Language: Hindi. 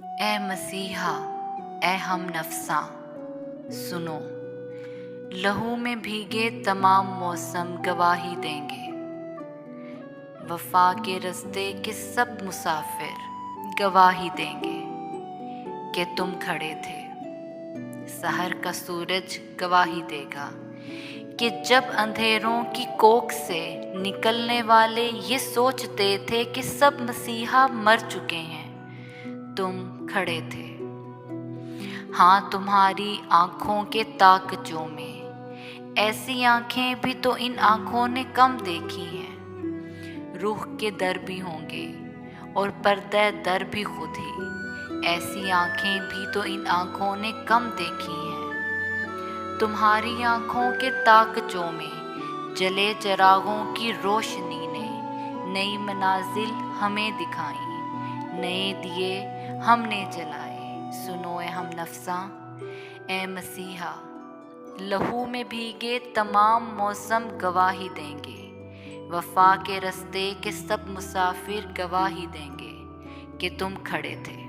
ए मसीहा, ए हम नफ्सा, सुनो। लहू में भीगे तमाम मौसम गवाही देंगे। वफा के रस्ते के सब मुसाफिर गवाही देंगे कि तुम खड़े थे। सहर का सूरज गवाही देगा कि जब अंधेरों की कोख से निकलने वाले ये सोचते थे कि सब मसीहा मर चुके हैं, तुम खड़े थे। हाँ, तुम्हारी आँखों के ताकचों में ऐसी आँखें भी तो इन आँखों ने कम देखी हैं। रूह के दर भी होंगे और पर्दे दर भी खुद ही, ऐसी आँखें भी तो इन आँखों ने कम देखी हैं। तुम्हारी आँखों के ताकचों में जले चिरागों की रोशनी ने नई मनाजिल हमें दिखाई, नए दिए हमने जलाए। सुनो ए हम नफ्सा, ए मसीहा, लहू में भीगे तमाम मौसम गवाही देंगे। वफा के रस्ते के सब मुसाफिर गवाही देंगे कि तुम खड़े थे।